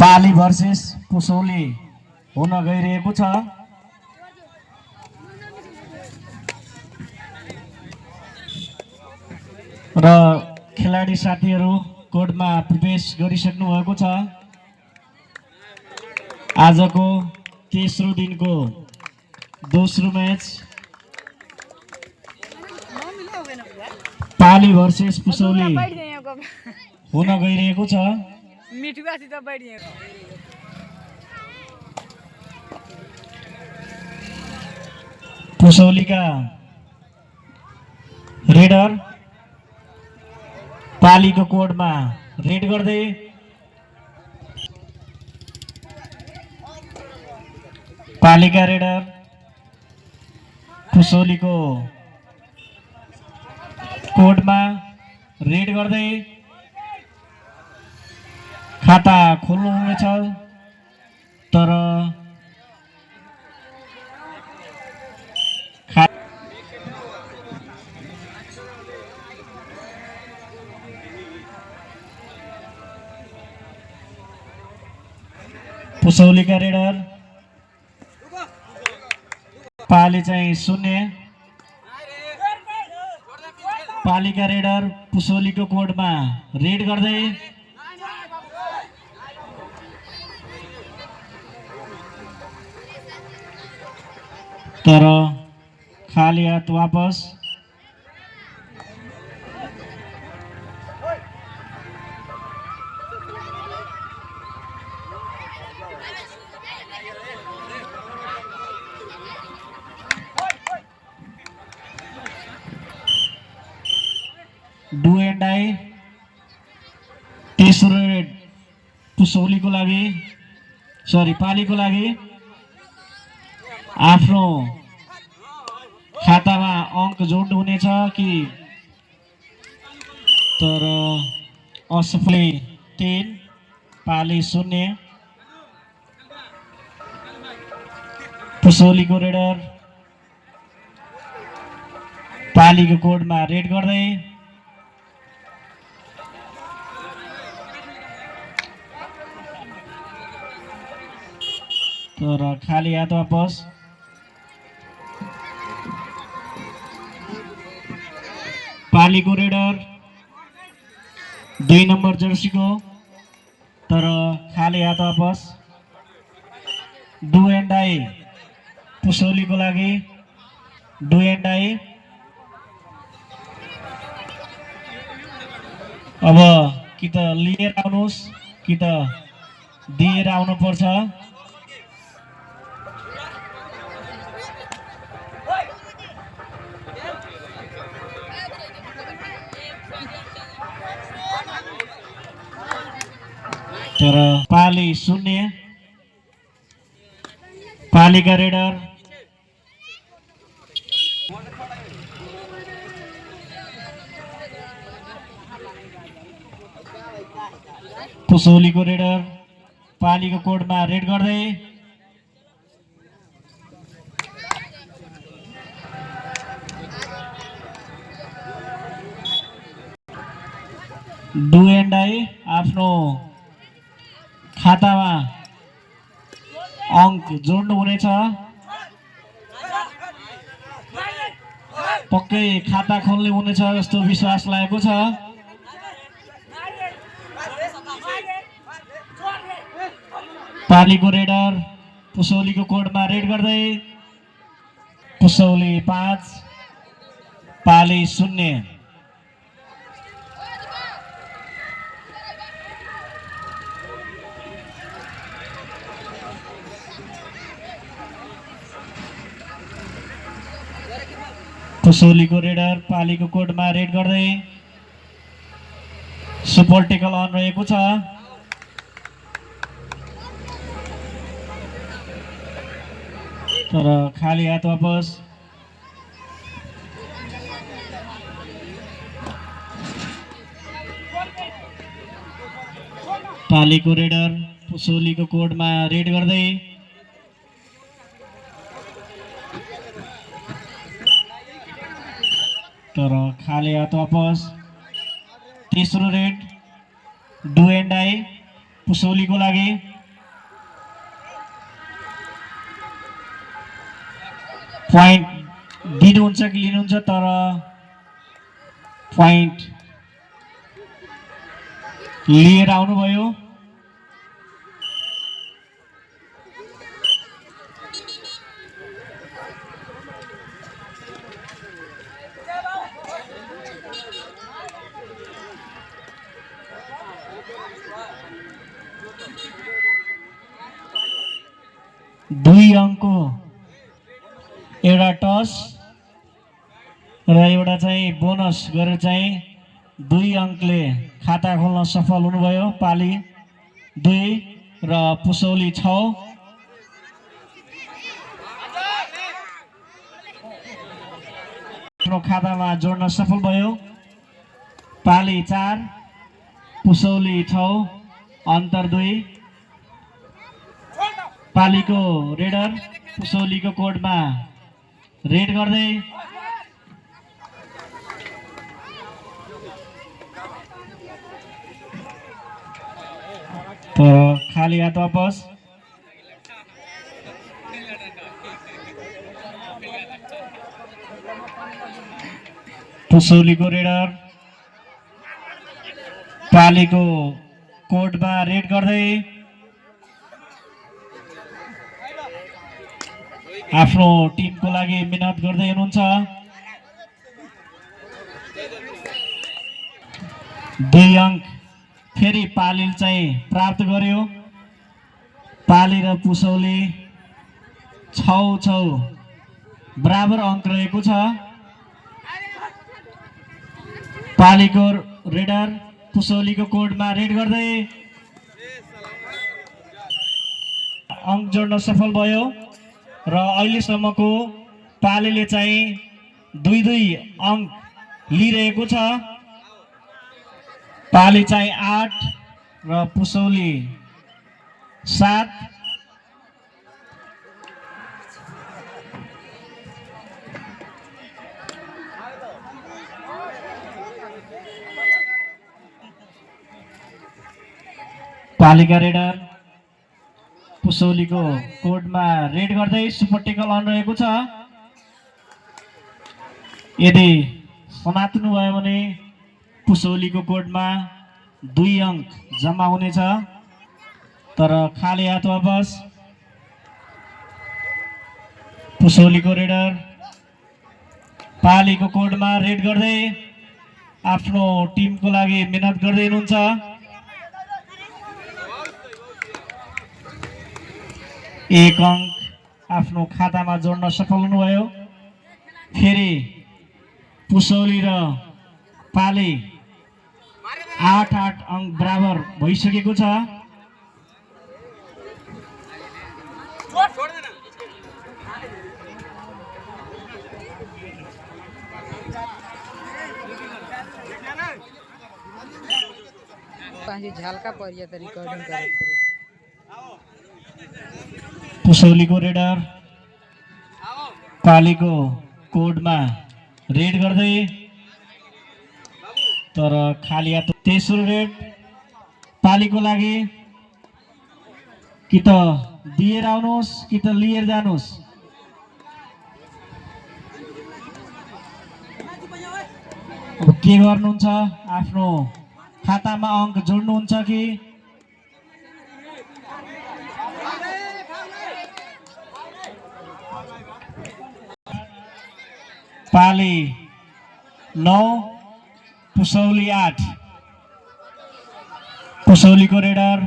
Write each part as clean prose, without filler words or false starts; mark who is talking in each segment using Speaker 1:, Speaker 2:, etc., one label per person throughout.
Speaker 1: पाली versus Pusauli हुन गइरहेको छ। र खेलाडी साथीहरू कोर्टमा प्रवेश गरिसक्नु भएको छ। आजको तेस्रो दिनको दोस्रो म्याच पाली भर्सेस पुसौली हुन गइरहेको छ। पुसौलीका रेडर पालीको कोडमा रेड गर्दै पालीका रेडर पुसौलीको कोडमा रेड गर्दै खाता खोल्नु हुनेछ, तर पुसौलीका रेडर पाली चाहिँ 0। पालीका रेडर पुसौलीको कोडमा रेड गर्दै तर खाली हात वापस। डु एन्ड डाई तेस्रो रेड पुसौलीको लागि, सरी पालीको लागि। आफ्नो खातामा अङ्क जोड्नु हुनेछ कि, तर असफलै 3 पाली 0। पुसौलीको रेडर पालीको कोडमा रेड गर्दै तर खाली हात वापस। पालीको रेडर 2 नम्बर जर्सीको, तर खाली हात वापस। डु एन्ड डाई पुसौलीको लागि, डु एन्ड डाई। अब कि त लिएर आउनुहोस् कि त दिएर आउनु पर्छ। तर पाली 0। पालीका रेडर पुसौलीको रेडर पालीको कोडमा रेड गर्दै डु एन्ड डाई। आफ्नो खातामा अङ्क जोड्नु हुनेछ, पक्कै खाता खोल्ने हुनेछ जस्तो विश्वास लागेको छ। पालीको रेडर पुसौलीको कोडमा रेड गर्दै पुसौली 5 पाली 0। पुसौलीको रेडर पालीको कोडमा रेड गर्दै सुपर टेकल अन रहेको छ, तर खाली हात वापस। पालीको रेडर पुसौलीको कोडमा रेड गर्दै तर खाली हात वापस। तेस्रो रेड डु एन्ड डाई पुसौलीको लागि। पोइन्ट दिनुहुन्छ कि लिनुहुन्छ, तर पोइन्ट लिएर आउनुभयो। दुई अङ्कको एउटा टस र एउटा चाहिँ बोनस गरेर चाहिँ 2 अङ्कले खाता खोल्न सफल हुनुभयो। पाली 2 र पुसौली 6। आफ्नो खातामा जोड्न सफल भयो। पाली 4 पुसौली 6, अन्तर 2। पालीको रेडर पुसौलीको कोडमा रेड गर्दै खाली हात वापस। पुसौलीको रेडर पालीको कोडमा रेड गर्दै आफ्नो टिमको लागि मेहनत गर्दै हुनुहुन्छ। 2 अङ्क फेरि पालीले चाहिँ प्राप्त गर्यो। पाली र पुसौली 6-6 बराबर अङ्क रहेको छ। पालीको रेडर पुसौलीको कोडमा रेड गर्दै अङ्क जोड्न सफल भयो र अहिलेसम्मको पालीले चाहिँ 2-2 अङ्क लिइरहेको छ। पाली चाहिँ 8 र पुसौली 7। पालीका रेडर पुसौलीको कोडमा रेड गर्दै सुपर टेकल अन रहेको छ। यदि समात्नु भयो भने पुसौलीको कोडमा 2 अङ्क जम्मा हुनेछ, तर खाली हात वापस। पुसौलीको रेडर पालीको कोडमा रेड गर्दै आफ्नो टिमको लागि मेहनत गर्दै हुनुहुन्छ। 1 अङ्क आफ्नो खातामा जोड्न सफल हुनुभयो। फेरि पुसौली र पाली 8-8 अङ्क बराबर भइसकेको छ।
Speaker 2: झल्का परिया त रिकर्डिङ गरेको
Speaker 1: पुसौलीको रेडर पालीको कोडमा रेड गर्दै, तर खाली हात। तेस्रो रेड पालीको लागि। कि त दिएर आउनुहोस् कि त लिएर जानुहोस्। अब के गर्नुहुन्छ? आफ्नो खातामा अङ्क जोड्नुहुन्छ कि पाली 9 पुसौली 8। पुसौलीको रेडर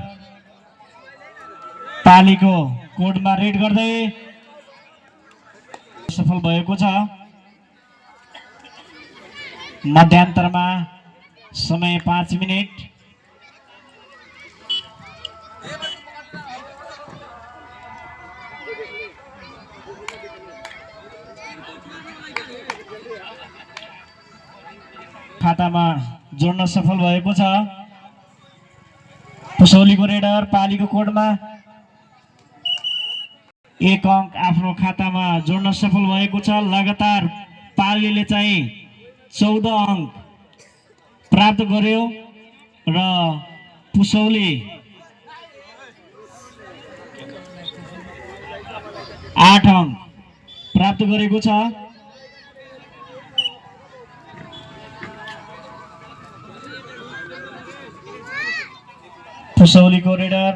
Speaker 1: पालीको कोडमा रेड गर्दै सफल भएको छ। मध्यान्तरमा समय 5 मिनेट। खातामा जोड्न सफल भएको छ। पुसौलीको रेडर पालीको कोडमा 1 अङ्क आफ्नो खातामा जोड्न सफल भएको छ। लगातार पालीले चाहिँ 14 अङ्क प्राप्त गर्यो र पुसौली 8 अङ्क प्राप्त गरेको छ। पुसौलीको रेडर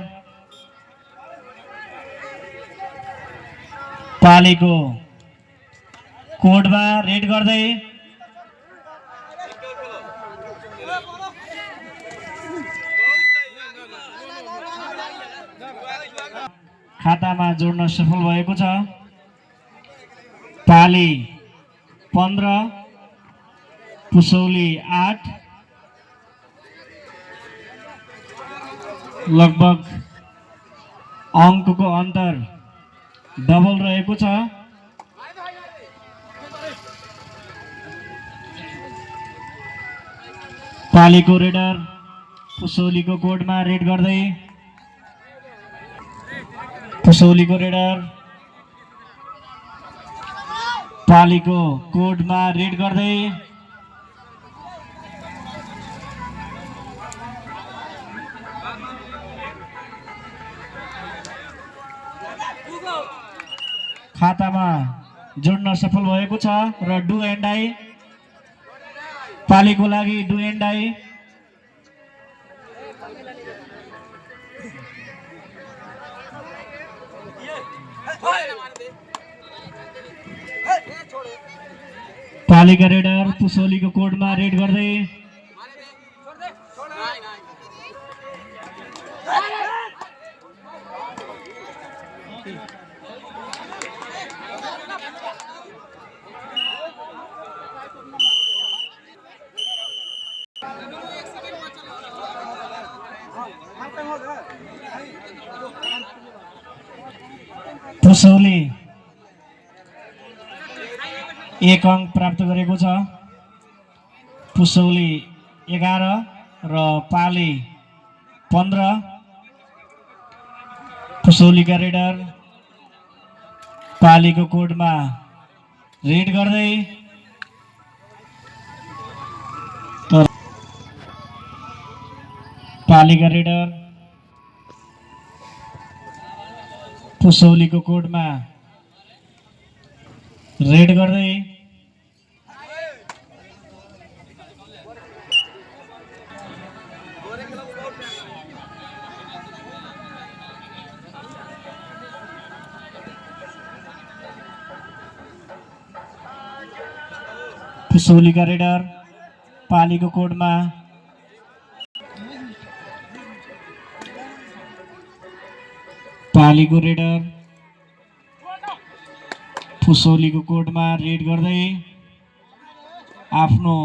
Speaker 1: पालीको कोडमा रेड गर्दै खातामा जोड्न सफल भएको छ। पाली 15 पुसौली 8 लगभग अङ्कको अन्तर डबल रहेको छ। पालीको रेडर पुसौलीको कोडमा रेड गर्दै पुसौलीको रेडर पालीको कोडमा रेड गर्दै खातामा जोड्न सफल भएको छ र डु एन्ड आई पालीको लागि डु एन्ड आई। पालीका रेडर पुसौलीको कोडमा रेड गर्दै पुसौली 1 अङ्क प्राप्त गरेको छ। पुसौली 11 र पाली 15 पुसौलीका रेडर पालीको कोडमा रेड गर्दै पालीका रेडर पुसौलीको कोडमा रेड गर्दै पुसौलीका रेडर पालीको कोडमा पालीको रेडर पुसौलीको कोडमा रेड गर्दै आफ्नो